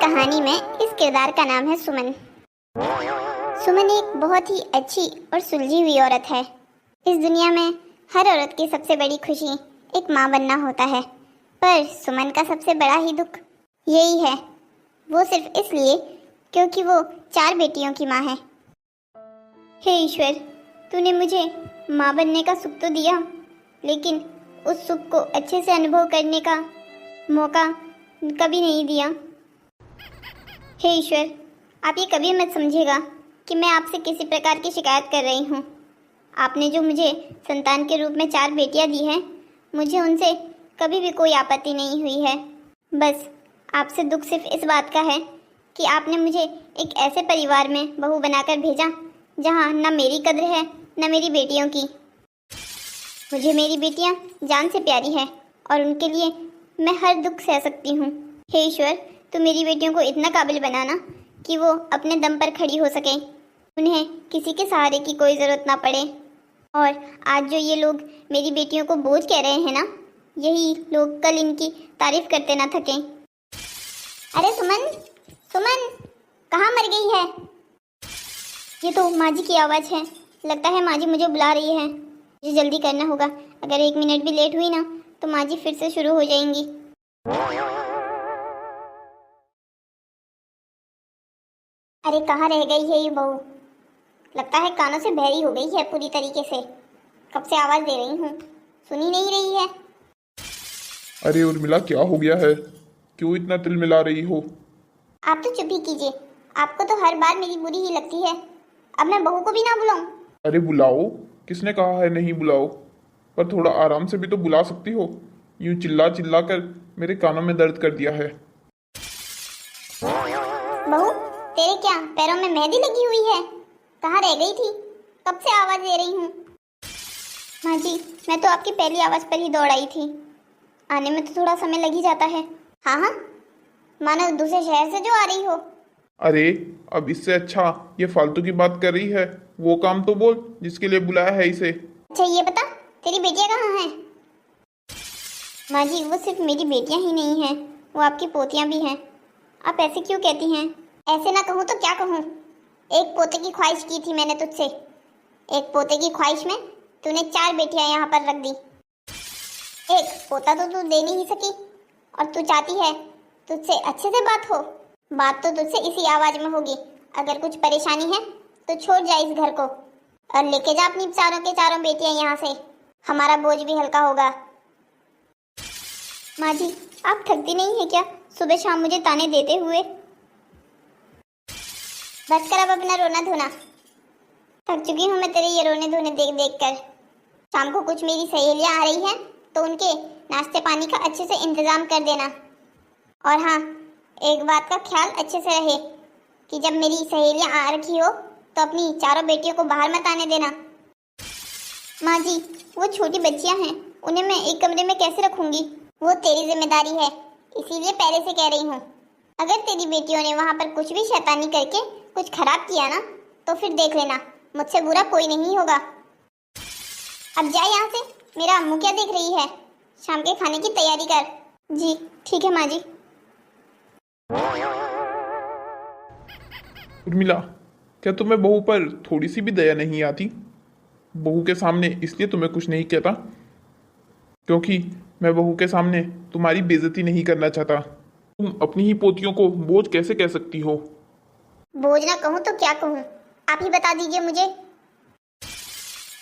कहानी में इस किरदार का नाम है सुमन। सुमन एक बहुत ही अच्छी और सुलझी हुई औरत है। इस दुनिया में हर औरत की सबसे बड़ी खुशी एक माँ बनना होता है, पर सुमन का सबसे बड़ा ही दुख यही है, वो सिर्फ इसलिए क्योंकि वो 4 बेटियों की माँ है। हे ईश्वर, तूने मुझे माँ बनने का सुख तो दिया, लेकिन उस सुख को अच्छे से अनुभव करने का मौका कभी नहीं दिया। हे ईश्वर, आप ये कभी मत समझिएगा कि मैं आपसे किसी प्रकार की शिकायत कर रही हूँ। आपने जो मुझे संतान के रूप में 4 बेटियाँ दी हैं, मुझे उनसे कभी भी कोई आपत्ति नहीं हुई है। बस आपसे दुख सिर्फ इस बात का है कि आपने मुझे एक ऐसे परिवार में बहू बनाकर भेजा जहाँ न मेरी कद्र है न मेरी बेटियों की। मुझे मेरी बेटियाँ जान से प्यारी है और उनके लिए मैं हर दुख सह सकती हूँ। हे ईश्वर, तो मेरी बेटियों को इतना काबिल बनाना कि वो अपने दम पर खड़ी हो सकें, उन्हें किसी के सहारे की कोई ज़रूरत ना पड़े। और आज जो ये लोग मेरी बेटियों को बोझ कह रहे हैं ना, यही लोग कल इनकी तारीफ करते ना थकें। अरे सुमन, सुमन कहाँ मर गई है? ये तो माँ जी की आवाज़ है। लगता है माँ जी मुझे बुला रही है। मुझे जल्दी करना होगा, अगर 1 मिनट भी लेट हुई ना तो माँ जी फिर से शुरू हो जाएंगी। अरे कहाँ रह गई है ये बहू? लगता है कानों से बहरी हो गई है पूरी तरीके से। कब से आवाज दे रही हूँ, सुनी नहीं रही है। अरे उर्मिला, क्या हो गया है? क्यों इतना तिलमिला रही हो? आप तो चुप ही कीजिए, आपको तो हर बार मेरी बुरी ही लगती है। अब मैं बहू को भी ना बुलाऊं? अरे बुलाओ, किसने कहा है नहीं बुलाओ? पर थोड़ा आराम से भी तो बुला सकती हो। यूं चिल्ला चिल्ला कर मेरे कानों में दर्द कर दिया है। बहू, तेरे क्या पैरों में मेहंदी लगी हुई है? कहाँ रह गई थी? कब से आवाज दे रही हूँ। माँ जी, मैं तो आपकी पहली आवाज पर ही दौड़ आई थी। आने में तो थोड़ा समय लग ही जाता है। हाँ हाँ, मानो दूसरे शहर से जो आ रही हो। अरे अब इससे अच्छा ये फालतू की बात कर रही है, वो काम तो बोल जिसके लिए बुलाया है इसे। अच्छा ये बता, तेरी बेटियां कहाँ हैं? माँ जी, वो सिर्फ मेरी बेटियां ही नहीं हैं, वो आपकी पोतियां भी हैं। आप ऐसे क्यों कहती हैं? ऐसे ना कहूँ तो क्या कहूँ? एक पोते की ख्वाहिश की थी मैंने तुझसे। एक पोते की ख्वाहिश में तूने 4 बेटियां यहाँ पर रख दी। एक पोता तो तू दे नहीं सकी, और तू चाहती है तुझसे अच्छे से बात हो। बात तो तुझसे इसी आवाज में होगी। अगर कुछ परेशानी है तो छोड़ जा इस घर को और लेके जा अपनी चारों के चारों बेटियां यहाँ से। हमारा बोझ भी हल्का होगा। माँ जी, आप थकती नहीं है क्या सुबह शाम मुझे ताने देते हुए? बस कर अब अपना रोना धोना। थक चुकी हूँ मैं तेरे ये रोने धोने देख देख कर। शाम को कुछ मेरी सहेलियाँ आ रही हैं तो उनके नाश्ते पानी का अच्छे से इंतजाम कर देना। और हाँ, एक बात का ख्याल अच्छे से रहे कि जब मेरी सहेलियाँ आ रखी हो तो अपनी चारों बेटियों को बाहर मत आने देना। माँ जी, वो छोटी बच्चियाँ हैं, उन्हें मैं एक कमरे में कैसे रखूँगी? वो तेरी जिम्मेदारी है, इसीलिए पहले से कह रही हूँ। अगर तेरी बेटियों ने वहाँ पर कुछ भी शैतानी करके कुछ खराब किया ना तो फिर देख लेना, मुझसे बुरा कोई नहीं होगा। अब जा यहाँ से, मेरा अम्मू क्या देख रही है? शाम के खाने की तैयारी कर। जी ठीक है माँ जी। उर्मिला, क्या तुम्हें बहू पर थोड़ी सी भी दया नहीं आती? बहू के सामने इसलिए तुम्हें कुछ नहीं कहता क्योंकि मैं बहू के सामने तुम्हारी बेइज्जती नहीं करना चाहता। तुम अपनी ही पोतियों को बोझ कैसे कह सकती हो? बोझ ना कहूँ तो क्या कहूँ, आप ही बता दीजिए मुझे।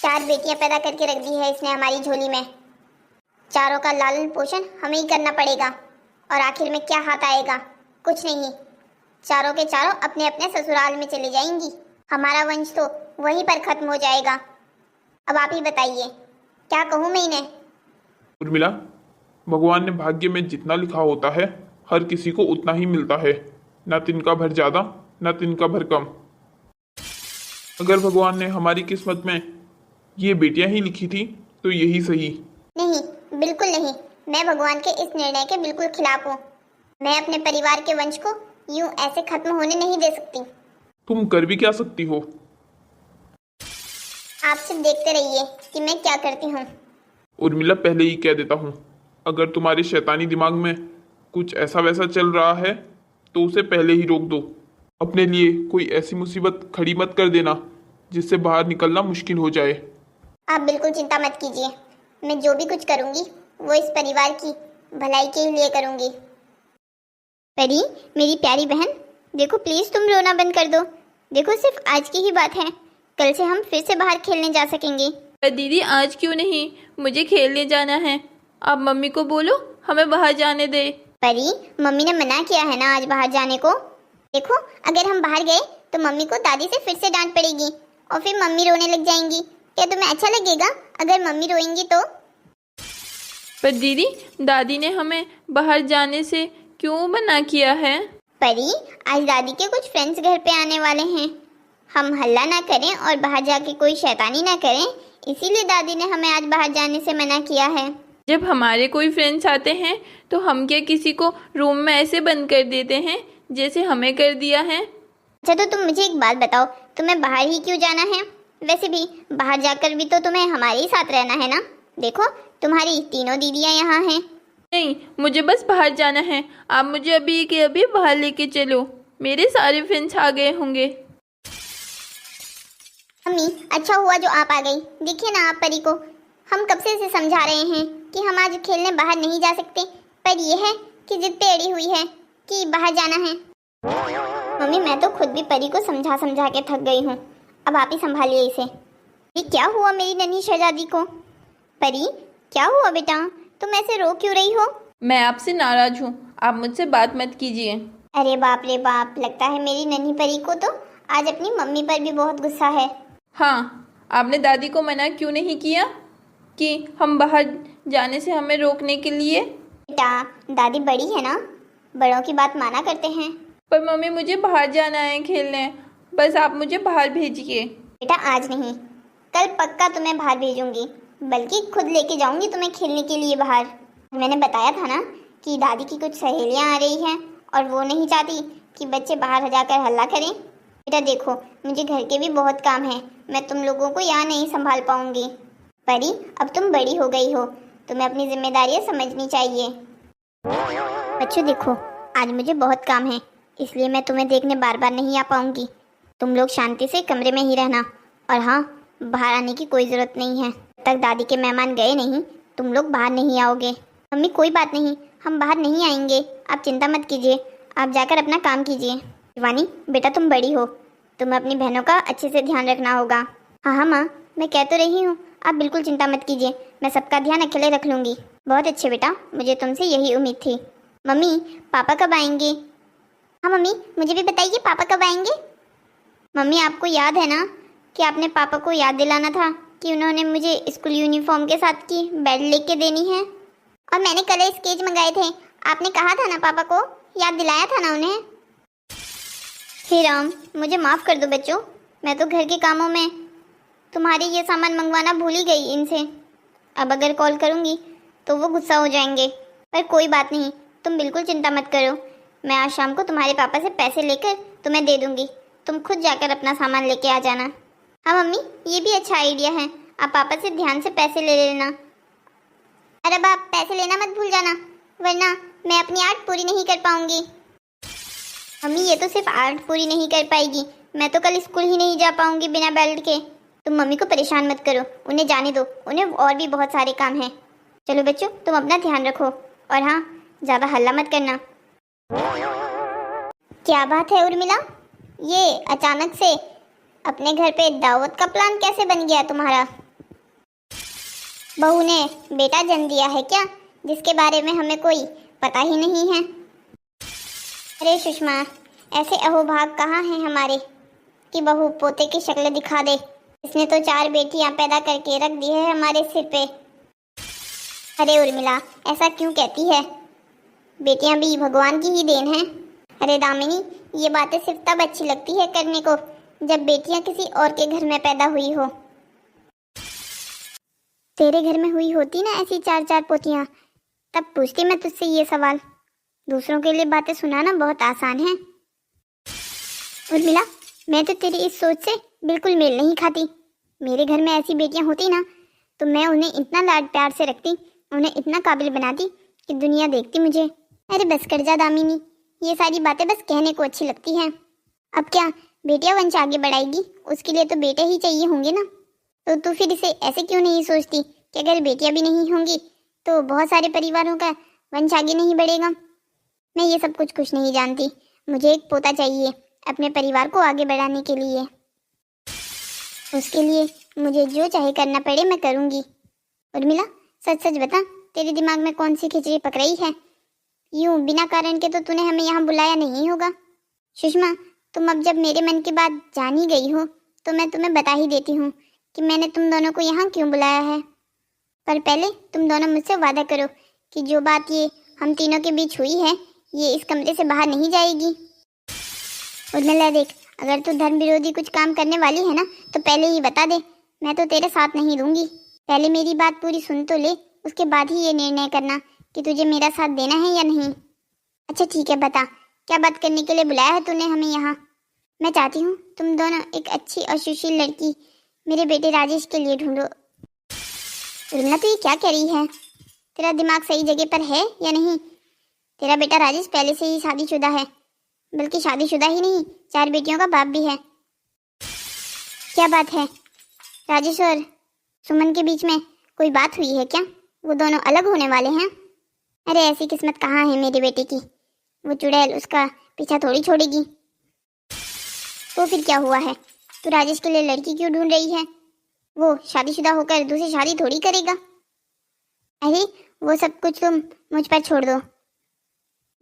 4 बेटियां पैदा करके रख दी है इसने हमारी झोली में। चारों का लालन पोषण हमें ही करना पड़ेगा और आखिर में क्या हाथ आएगा? कुछ नहीं। चारों के चारों अपने अपने ससुराल में चले जाएंगी। हमारा वंश तो वहीं पर खत्म हो जाएगा। अब आप ही बताइए, क्या कहूँ मैं इन्हें? उर्मिला, भगवान ने भाग्य में जितना लिखा होता है हर किसी को उतना ही मिलता है, ना तिनका भर ज्यादा ना तिनका भर कम। अगर भगवान ने हमारी किस्मत में ये बेटियां ही लिखी थी तो यही सही। नहीं, बिल्कुल नहीं। मैं भगवान के इस निर्णय के बिल्कुल खिलाफ हूँ। मैं अपने परिवार के वंश को यूं ऐसे खत्म होने नहीं दे सकती। तुम कर भी क्या सकती हो? आप सिर्फ देखते रहिए कि मैं क्या करती हूँ। उर्मिला, पहले ही कह देता हूँ, अगर तुम्हारे शैतानी दिमाग में कुछ ऐसा वैसा चल रहा है तो उसे पहले ही रोक दो। अपने लिए कोई ऐसी मुसीबत खड़ी मत कर देना जिससे बाहर निकलना मुश्किल हो जाए। आप बिल्कुल चिंता मत कीजिए, मैं जो भी कुछ करूंगी वो इस परिवार की भलाई के ही लिए करूंगी। परी, मेरी प्यारी बहन, देखो प्लीज तुम रोना बंद कर दो। देखो सिर्फ आज की ही बात है, कल से हम फिर से बाहर खेलने जा सकेंगे। पर दीदी आज क्यों नहीं, मुझे खेलने जाना है। आप मम्मी को बोलो हमें बाहर जाने दे। परी, मम्मी ने मना किया है ना आज बाहर जाने को। देखो अगर हम बाहर गए तो मम्मी को दादी से फिर से डांट पड़ेगी और फिर मम्मी रोने लग जाएंगी। क्या तुम्हें अच्छा लगेगा अगर मम्मी रोएंगी तो? पर दीदी दादी ने हमें बाहर जाने से क्यों मना किया है? परी, आज दादी के कुछ फ्रेंड्स घर पे आने वाले हैं। हम हल्ला ना करें और बाहर जाके कोई शैतानी ना करें, इसीलिए दादी ने हमें आज बाहर जाने से मना किया है। जब हमारे कोई फ्रेंड्स आते हैं तो हम क्या किसी को रूम में ऐसे बंद कर देते हैं जैसे हमें कर दिया है? अच्छा तो तुम मुझे एक बात बताओ, तुम्हें बाहर ही क्यों जाना है? वैसे भी बाहर जाकर भी तो तुम्हें हमारे ही साथ रहना है ना। देखो तुम्हारी तीनों दीदियां यहाँ हैं। नहीं, मुझे बस बाहर जाना है। आप मुझे अभी के अभी बाहर लेके चलो, मेरे सारे फ्रेंड्स आ गए होंगे। मम्मी, अच्छा हुआ जो आप आ गई। देखिए ना आप परी को, हम कब से इसे समझा रहे हैं कि हम आज खेलने बाहर नहीं जा सकते, पर यह है कि जिद पे अड़ी हुई है कि बाहर जाना है। मम्मी, मैं तो खुद भी परी को समझा समझा के थक गई हूँ, अब आप ही संभालिए इसे। ये क्या हुआ मेरी नन्ही शहजादी को? परी, क्या हुआ बेटा, तुम ऐसे रो क्यों रही हो? मैं आपसे नाराज हूँ, आप मुझसे बात मत कीजिए। अरे बाप रे बाप, लगता है मेरी नन्ही परी को तो आज अपनी मम्मी पर भी बहुत गुस्सा है। हाँ, आपने दादी को मना क्यों नहीं किया कि हम बाहर जाने से हमें रोकने के लिए? बेटा, दादी बड़ी है ना, बड़ों की बात माना करते हैं। पर मम्मी मुझे बाहर जाना है खेलने, बस आप मुझे बाहर भेजिए। बेटा आज नहीं, कल पक्का तुम्हें बाहर भेजूंगी, बल्कि खुद लेके जाऊंगी तुम्हें खेलने के लिए बाहर। मैंने बताया था ना कि दादी की कुछ सहेलियां आ रही हैं और वो नहीं चाहती कि बच्चे बाहर जाकर हल्ला करें। बेटा देखो, मुझे घर के भी बहुत काम है, मैं तुम लोगों को यहाँ नहीं संभाल पाऊंगी। परी, अब तुम बड़ी हो गई हो, तुम्हें अपनी जिम्मेदारियां समझनी चाहिए। बच्चों देखो, आज मुझे बहुत काम है, इसलिए मैं तुम्हें देखने बार बार नहीं आ पाऊंगी। तुम लोग शांति से कमरे में ही रहना, और हाँ, बाहर आने की कोई ज़रूरत नहीं है। जब तक दादी के मेहमान गए नहीं तुम लोग बाहर नहीं आओगे। मम्मी कोई बात नहीं, हम बाहर नहीं आएंगे, आप चिंता मत कीजिए, आप जाकर अपना काम कीजिए। शिवानी बेटा, तुम बड़ी हो, तुम्हें अपनी बहनों का अच्छे से ध्यान रखना होगा। हाँ हाँ माँ, मैं कह तो रही हूँ, आप बिल्कुल चिंता मत कीजिए, मैं सबका ध्यान अकेले रख लूँगी। बहुत अच्छे बेटा, मुझे तुमसे यही उम्मीद थी। मम्मी, पापा कब आएंगे? हाँ मम्मी, मुझे भी बताइए पापा कब आएंगे? मम्मी, आपको याद है ना कि आपने पापा को याद दिलाना था कि उन्होंने मुझे स्कूल यूनिफॉर्म के साथ की बेल्ट लेके देनी है, और मैंने कलर स्केच मंगाए थे। आपने कहा था ना पापा को, याद दिलाया था ना उन्हें। हे राम, मुझे माफ़ कर दो बच्चों, मैं तो घर के कामों में तुम्हारे ये सामान मंगवाना भूल ही गई इनसे। अब अगर कॉल करूँगी तो वो गुस्सा हो जाएंगे, पर कोई बात नहीं, तुम बिल्कुल चिंता मत करो, मैं आज शाम को तुम्हारे पापा से पैसे लेकर तुम्हें दे दूँगी, तुम खुद जाकर अपना सामान लेके आ जाना। हाँ मम्मी, ये भी अच्छा आइडिया है, आप पापा से ध्यान से पैसे ले लेना। अरे बाप, पैसे लेना मत भूल जाना, वरना मैं अपनी आर्ट पूरी नहीं कर पाऊंगी। मम्मी, ये तो सिर्फ आर्ट पूरी नहीं कर पाएगी, मैं तो कल स्कूल ही नहीं जा पाऊंगी बिना बेल्ट के। तुम मम्मी को परेशान मत करो, उन्हें जाने दो, उन्हें और भी बहुत सारे काम हैं। चलो बच्चों, तुम अपना ध्यान रखो, और हाँ, ज़्यादा हल्ला मत करना। क्या बात है उर्मिला, ये अचानक से अपने घर पे दावत का प्लान कैसे बन गया तुम्हारा? बहू ने बेटा जन्म दिया है क्या, जिसके बारे में हमें कोई पता ही नहीं है? अरे सुषमा, ऐसे अहोभाग कहाँ हैं हमारे कि बहू पोते की शक्ल दिखा दे। इसने तो 4 बेटियां पैदा करके रख दी है हमारे सिर पे। अरे उर्मिला, ऐसा क्यों कहती है, बेटियां भी भगवान की ही देन हैं। अरे दामिनी, ये बातें सिर्फ तब अच्छी लगती है करने को जब बेटियां किसी और के घर में पैदा हुई हो। तेरे घर में हुई होती ना ऐसी 4-4 पोतियां, तब पूछती मैं तुझसे ये सवाल। दूसरों के लिए बातें सुनाना बहुत आसान है। उर्मिला, मैं तो तेरी इस सोच से बिल्कुल मेल नहीं खाती। मेरे घर में ऐसी बेटियां होती ना तो मैं उन्हें इतना लाड प्यार से रखती, उन्हें इतना काबिल बनाती कि दुनिया देखती मुझे। अरे बस कर जा दामिनी, ये सारी बातें बस कहने को अच्छी लगती हैं। अब क्या बेटियां वंश आगे बढ़ाएगी, उसके लिए तो बेटे ही चाहिए होंगे ना। तो तू फिर इसे ऐसे क्यों नहीं सोचती कि अगर बेटियां भी नहीं होंगी तो बहुत सारे परिवारों का वंश आगे नहीं बढ़ेगा। मैं ये सब कुछ नहीं जानती, मुझे एक पोता चाहिए अपने परिवार को आगे बढ़ाने के लिए। उसके लिए मुझे जो चाहे करना पड़े मैं करूँगी। उर्मिला, सच सच बता, तेरे दिमाग में कौन सी खिचड़ी पक रही है? यूं बिना कारण के तो तूने हमें यहाँ बुलाया नहीं होगा। सुषमा, तुम अब जब मेरे मन की बात जान ही गई हो तो मैं तुम्हें बता ही देती हूँ कि मैंने तुम दोनों को यहाँ क्यों बुलाया है। पर पहले तुम दोनों मुझसे वादा करो कि जो बात ये हम तीनों के बीच हुई है ये इस कमरे से बाहर नहीं जाएगी। उर्मिला देख, अगर तू धर्म विरोधी कुछ काम करने वाली है ना तो पहले ही बता दे, मैं तो तेरे साथ नहीं दूंगी। पहले मेरी बात पूरी सुन तो ले, उसके बाद ही ये निर्णय करना कि तुझे मेरा साथ देना है या नहीं। अच्छा ठीक है, बता क्या बात करने के लिए बुलाया है तूने हमें यहाँ? मैं चाहती हूँ तुम दोनों एक अच्छी और सुशील लड़की मेरे बेटे राजेश के लिए ढूंढो। उर्मिला, तू ये क्या कह रही है? तेरा दिमाग सही जगह पर है या नहीं? तेरा बेटा राजेश पहले से ही शादीशुदा है, बल्कि शादीशुदा ही नहीं 4 बेटियों का बाप भी है। क्या बात है, राजेश और सुमन के बीच में कोई बात हुई है क्या? वो दोनों अलग होने वाले हैं? अरे ऐसी किस्मत कहाँ है मेरे बेटे की, वो चुड़ैल उसका पीछा थोड़ी छोड़ेगी। तो फिर क्या हुआ है, तू राजेश के लिए लड़की क्यों ढूंढ रही है? वो शादीशुदा होकर दूसरी शादी थोड़ी करेगा। अरे वो सब कुछ तुम मुझ पर छोड़ दो,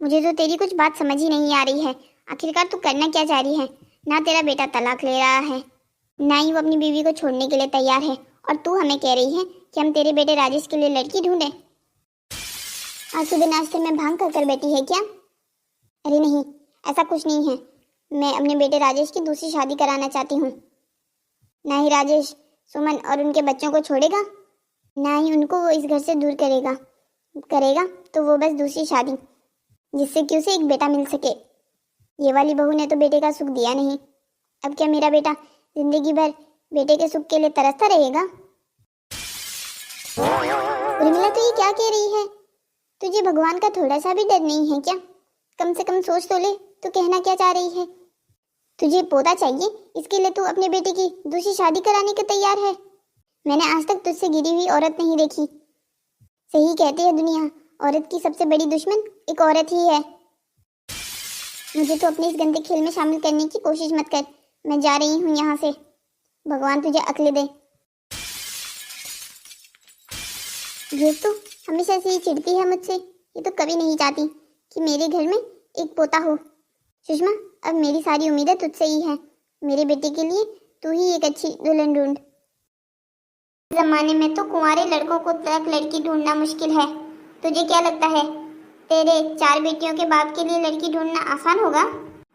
मुझे तो तेरी कुछ बात समझ ही नहीं आ रही है। आखिरकार तू करना क्या चाह रही है? ना तेरा बेटा तलाक ले रहा है, ना ही वो अपनी बीवी को छोड़ने के लिए तैयार है, और तू हमें कह रही है कि हम तेरे बेटे राजेश के लिए लड़की ढूंढे। आज सुबह नाश्ते में भांग कर बैठी है क्या? अरे नहीं, ऐसा कुछ नहीं है। मैं अपने बेटे राजेश की दूसरी शादी कराना चाहती हूँ। ना ही राजेश सुमन और उनके बच्चों को छोड़ेगा, ना ही उनको वो इस घर से दूर करेगा तो वो बस दूसरी शादी, जिससे कि उसे एक बेटा मिल सके। ये वाली बहू ने तो बेटे का सुख दिया नहीं, अब क्या मेरा बेटा जिंदगी भर बेटे के सुख के लिए तरसता रहेगा? उर्मिला, तो ये क्या कह रही है? तुझे भगवान का थोड़ा सा भी डर नहीं है क्या? कम से कम सोच तो ले, तू कहना क्या चाह रही है? तुझे पोता चाहिए, इसके लिए तू अपने बेटे की दूसरी शादी कराने के तैयार है? मैंने आज तक तुझसे गिरी हुई औरत नहीं देखी। सही कहती है दुनिया, औरत की सबसे बड़ी दुश्मन एक औरत ही है। मुझे तो अपने इस गंदे खेल में शामिल करने की कोशिश मत कर, मैं जा रही हूँ यहाँ से। भगवान तुझे अक्ल दे। ये तो हमेशा से ही चिढ़ती है मुझसे, ये तो कभी नहीं चाहती कि मेरे घर में एक पोता हो। सुषमा, अब मेरी सारी उम्मीदें तुझसे ही है। मेरे बेटे के लिए तू ही एक अच्छी दुल्हन ढूंढ। जमाने में तो कुंवारे लड़कों को तक लड़की ढूंढना मुश्किल है। तुझे क्या लगता है तेरे 4 बेटियों के बाप के लिए लड़की ढूंढना आसान होगा?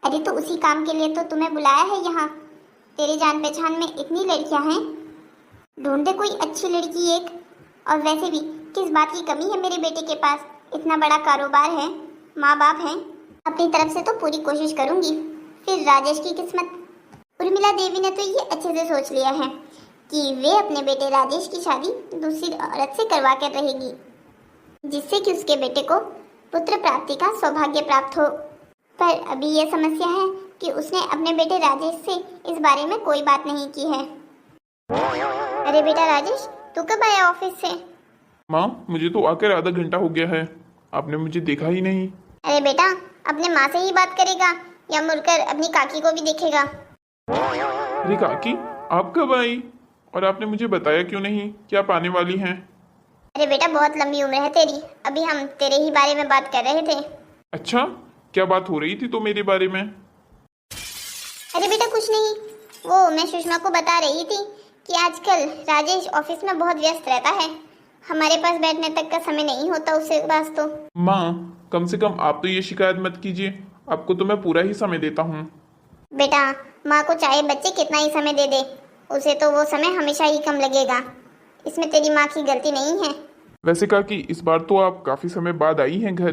अरे तो उसी काम के लिए तो तुम्हें बुलाया है यहाँ। तेरे जान पहचान में इतनी लड़कियाँ हैं, ढूंढ दे कोई अच्छी लड़की एक। और वैसे भी किस बात की कमी है मेरे बेटे के पास? इतना बड़ा कारोबार है, माँ बाप हैं, अपनी तरफ से तो पूरी कोशिश करूँगी। फिर राजेश की किस्मत। उर्मिला देवी ने तो ये अच्छे से सोच लिया है कि वे अपने बेटे राजेश की शादी दूसरी औरत से करवा कर रहेगी, जिससे कि उसके बेटे को पुत्र प्राप्ति का सौभाग्य प्राप्त हो। पर अभी यह समस्या है कि उसने अपने बेटे राजेश से इस बारे में कोई बात नहीं की है। अरे बेटा राजेश, तू कब आया ऑफिस से? माँ, मुझे तो आकर आधा घंटा हो गया है, आपने मुझे देखा ही नहीं। अरे बेटा, अपने माँ से ही बात करेगा या मुड़कर अपनी काकी को भी देखेगा? अरे काकी, आप कब आई और आपने मुझे बताया क्यों नहीं कि आप आने वाली हैं? अरे बेटा, बहुत लंबी उम्र है तेरी, अभी हम तेरे ही बारे में बात कर रहे थे। अच्छा, क्या बात हो रही थी तो मेरे बारे में? अरे बेटा कुछ नहीं, वो मैं सुषमा को बता रही थी कि आजकल राजेश ऑफिस में बहुत व्यस्त रहता है, हमारे पास बैठने तक का समय नहीं होता उसके पास। तो माँ, कम से कम आप तो ये शिकायत मत कीजिए, आपको तो मैं पूरा ही समय देता हूँ। बेटा, माँ को चाहे बच्चे कितना ही समय दे दे, उसे तो वो समय हमेशा ही कम लगेगा, इसमें तेरी माँ की गलती नहीं है। वैसे काकी, इस बार तो आप काफी समय बाद आई हैं घर,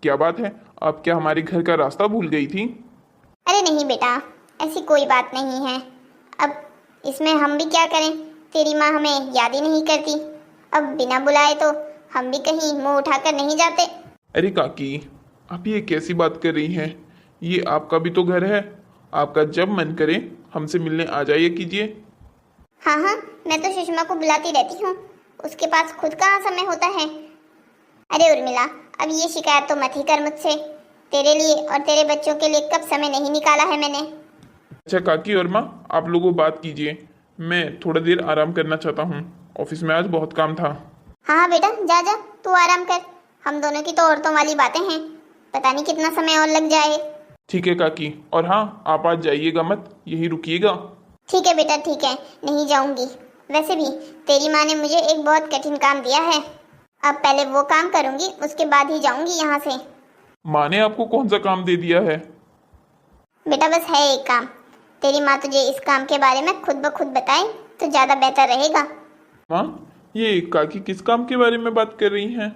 क्या बात है? आप क्या हमारे घर का रास्ता भूल गई थी? अरे नहीं बेटा, ऐसी कोई बात नहीं है। अब इसमें हम भी क्या करें, तेरी माँ हमें याद ही नहीं करती। अब बिना बुलाए तो हम भी कहीं मुंह उठाकर नहीं जाते। अरे काकी, आप ये कैसी बात कर रही हैं? ये आपका भी तो घर है। आपका जब मन करे हमसे मिलने आ जाइए कीजिए। हाँ हाँ, मैं तो सुषमा को बुलाती रहती हूँ, उसके पास खुद कहाँ समय होता है। अरे उर्मिला, अब ये शिकायत तो मत ही कर मुझसे। तेरे लिए और तेरे बच्चों के लिए कब समय नहीं निकाला है मैंने। अच्छा काकी और माँ, आप लोगों बात कीजिए। मैं थोड़ा देर आराम करना चाहता हूँ। ऑफिस में आज बहुत काम था। हाँ हाँ बेटा, जा जा, तू आराम कर। हम दोनों की तो औरतों वाली बातें हैं, पता नहीं कितना समय और लग जाए। ठीक है काकी, और हाँ आप आज जाइएगा मत, यही रुकिएगा। ठीक है बेटा, ठीक है, नहीं जाऊंगी। वैसे भी तेरी माँ ने मुझे एक बहुत कठिन काम दिया है, अब पहले वो काम करूंगी, उसके बाद ही जाऊंगी यहाँ से। माँ ने आपको कौन सा काम दे दिया है? बेटा बस है एक काम, तेरी माँ तुझे इस काम के बारे में खुद ब खुद बताए तो ज़्यादा बेहतर रहेगा। माँ, ये काकी किस काम के बारे में बात कर रही हैं?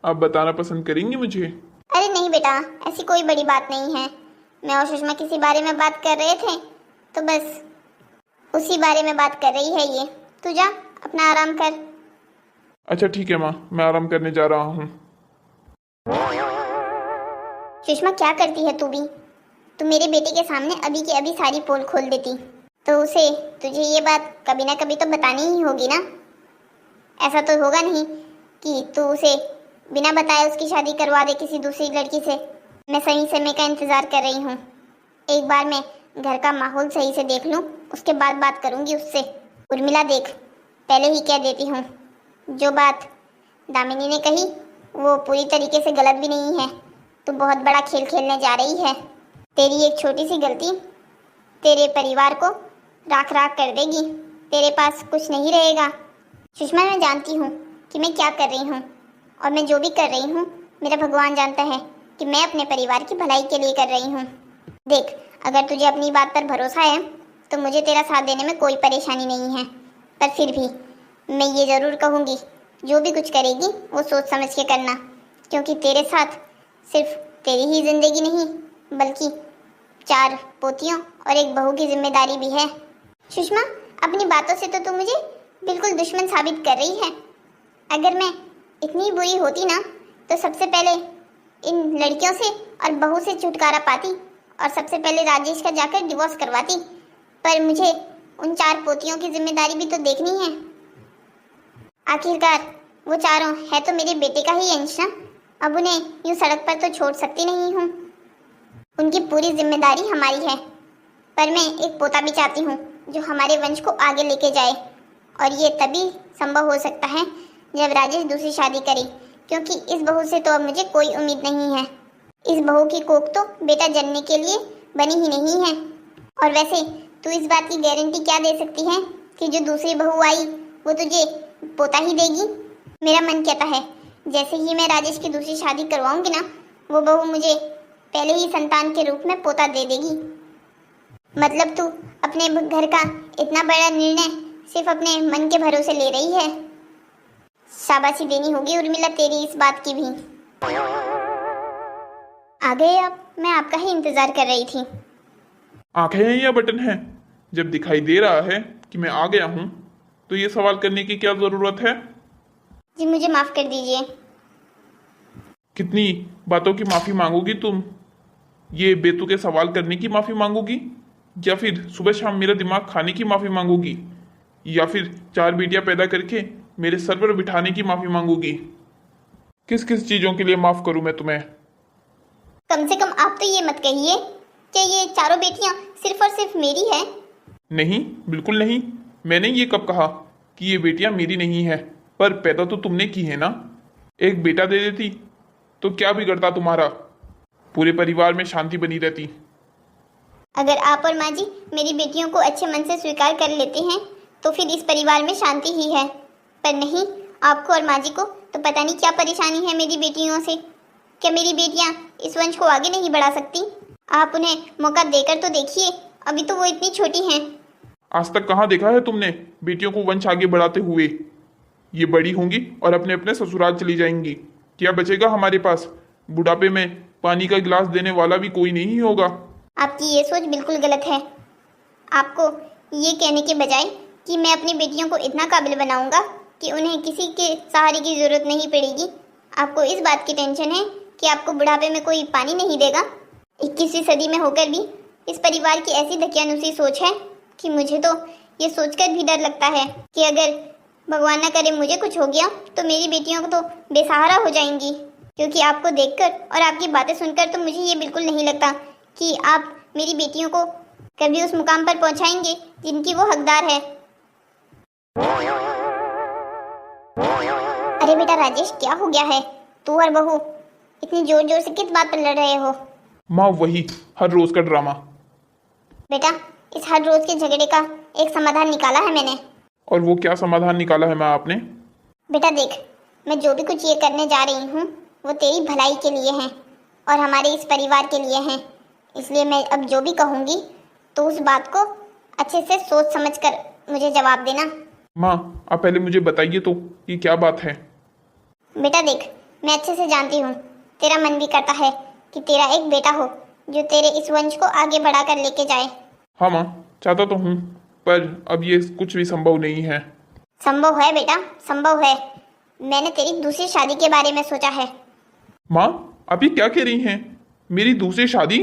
आप बताना पसंद करेंगी मुझे? अरे नहीं बेटा, ऐसी कोई बड़ी बात नहीं है। मैं और सुषमा किसी बारे में बात कर रहे थे, तो बस उसी बारे में बात कर रही है ये। तू जा अपना आराम कर। अच्छा ठीक है माँ, मैं आराम करने जा रहा हूँ। सुषमा क्या करती है तू भी? तू मेरे बेटे के सामने अभी की अभी सारी पोल खोल देती तो उसे तुझे ये बात कभी ना कभी तो बतानी ही होगी ना। ऐसा तो होगा नहीं कि तू उसे बिना बताए उसकी शादी करवा दे किसी दूसरी लड़की से। मैं सही समय का इंतजार कर रही हूँ। एक बार मैं घर का माहौल सही से देख लूँ, उसके बाद बात करूँगी उससे। उर्मिला देख, पहले ही कह देती हूँ, जो बात दामिनी ने कही वो पूरी तरीके से गलत भी नहीं है। तू बहुत बड़ा खेल खेलने जा रही है। तेरी एक छोटी सी गलती तेरे परिवार को राख राख कर देगी, तेरे पास कुछ नहीं रहेगा। सुषमा, मैं जानती हूँ कि मैं क्या कर रही हूँ, और मैं जो भी कर रही हूँ मेरा भगवान जानता है कि मैं अपने परिवार की भलाई के लिए कर रही हूँ। देख, अगर तुझे अपनी बात पर भरोसा है तो मुझे तेरा साथ देने में कोई परेशानी नहीं है, पर फिर भी मैं ये ज़रूर कहूँगी, जो भी कुछ करेगी वो सोच समझ के करना, क्योंकि तेरे साथ सिर्फ तेरी ही जिंदगी नहीं बल्कि 4 पोतियों और एक बहू की जिम्मेदारी भी है। सुषमा, अपनी बातों से तो तू मुझे बिल्कुल दुश्मन साबित कर रही है। अगर मैं इतनी बुरी होती ना तो सबसे पहले इन लड़कियों से और बहू से छुटकारा पाती और सबसे पहले राजेश का जाकर डिवोर्स करवाती, पर मुझे उन 4 पोतियों की जिम्मेदारी भी तो देखनी है। आखिरकार वो चारों है तो मेरे बेटे का ही अंश ना। अब उन्हें यूं सड़क पर तो छोड़ सकती नहीं हूँ, उनकी पूरी जिम्मेदारी हमारी है। पर मैं एक पोता भी चाहती हूँ जो हमारे वंश को आगे लेके जाए, और ये तभी संभव हो सकता है जब राजेश दूसरी शादी करे, क्योंकि इस बहू से तो अब मुझे कोई उम्मीद नहीं है। इस बहू की कोख तो बेटा जनने के लिए बनी ही नहीं है। और वैसे तू इस बात की गारंटी क्या दे सकती है कि जो दूसरी बहू आई वो तुझे पोता ही देगी? मेरा मन कहता है जैसे ही मैं राजेश की दूसरी शादी करवाऊंगी ना, वो बहू मुझे पहले ही संतान के रूप में पोता दे देगी। मतलब तू अपने घर का इतना बड़ा निर्णय सिर्फ अपने मन के भरोसे ले रही है। शाबाशी देनी होगी उर्मिला तेरी इस बात की भी। आ गए आप? मैं आपका ही इंतजार कर रही थी। आंखें हैं या बटन है? जब दिखाई दे रहा है कि मैं आ गया हूँ तो ये सवाल करने की क्या जरूरत है? जी मुझे माफ कर दीजिए। कितनी बातों की माफी मांगोगी तुम? ये बेतुके सवाल करने की माफी मांगोगी, या फिर सुबह शाम मेरा दिमाग खाने की माफी मांगोगी, या फिर 4 बेटियां पैदा करके मेरे सर पर बिठाने की माफी मांगोगी? किस किस चीजों के लिए माफ करूं मैं तुम्हें? कम से कम आप तो ये मत कहिए कि ये 4 बेटियां सिर्फ और सिर्फ मेरी है। नहीं, बिल्कुल नहीं। मैंने ये कब कहा कि ये बेटियां मेरी नहीं है? पर पैदा तो तुमने की है ना। एक बेटा दे देती तो क्या बिगड़ता तुम्हारा? पूरे परिवार में शांति बनी रहती। अगर आप और माँ जी मेरी बेटियों को अच्छे मन से स्वीकार कर लेते हैं तो फिर इस परिवार में शांति ही है, पर नहीं, आपको और माँ जी को तो पता नहीं क्या परेशानी है मेरी बेटियों से। क्या मेरी बेटियाँ इस वंश को आगे नहीं बढ़ा सकती? आप उन्हें मौका देकर तो देखिए, अभी तो वो इतनी छोटी हैं। आज तक कहाँ देखा है तुमने बेटियों को वंश आगे बढ़ाते हुए? ये बड़ी होंगी और अपने अपने ससुराल चली जाएंगी। क्या बचेगा हमारे पास? बुढ़ापे में पानी का गिलास देने वाला भी कोई नहीं होगा। आपकी ये सोच बिल्कुल गलत है। आपको ये कहने के बजाय कि मैं अपनी बेटियों को इतना काबिल बनाऊंगा कि उन्हें किसी के सहारे की जरूरत नहीं पड़ेगी, आपको इस बात की टेंशन है कि आपको बुढ़ापे में कोई पानी नहीं देगा। 21वीं सदी में होकर भी इस परिवार की ऐसी धकियानुसी सोच है कि मुझे तो ये सोचकर भी डर लगता है कि अगर भगवान ना करे मुझे कुछ हो गया तो मेरी बेटियों को तो बेसहारा हो जाएंगी। क्योंकि आपको देखकर और आपकी बातें सुनकर तो मुझे ये बिल्कुल नहीं लगता कि आप मेरी बेटियों को कभी उस मुकाम पर पहुंचाएंगे जिनकी वो हकदार है। अरे बेटा राजेश, क्या हो गया है? तू और बहू इतनी जोर जोर से किस बात पर लड़ रहे हो? माँ वही हर रोज का ड्रामा। बेटा, इस हर रोज के झगड़े का एक समाधान निकाला है मैंने। और वो क्या समाधान निकाला है माँ आपने? बेटा देख, मैं जो भी कुछ ये करने जा रही हूँ वो तेरी भलाई के लिए है और हमारे इस परिवार के लिए है। इसलिए मैं अब जो भी कहूँगी तो उस बात को अच्छे से सोच समझ कर मुझे जवाब देना। माँ आप पहले मुझे बताइए तो ये क्या बात है? बेटा देख, मैं अच्छे से जानती हूँ तेरा मन भी करता है कि तेरा एक बेटा हो जो तेरे इस वंश को आगे बढ़ा कर लेके जाए। हाँ माँ, चाहता तो हूँ पर अब ये कुछ भी संभव नहीं है। संभव है बेटा, संभव है। मैंने तेरी दूसरी शादी के बारे में सोचा है। माँ आप ये क्या कह रही हैं? मेरी दूसरी शादी?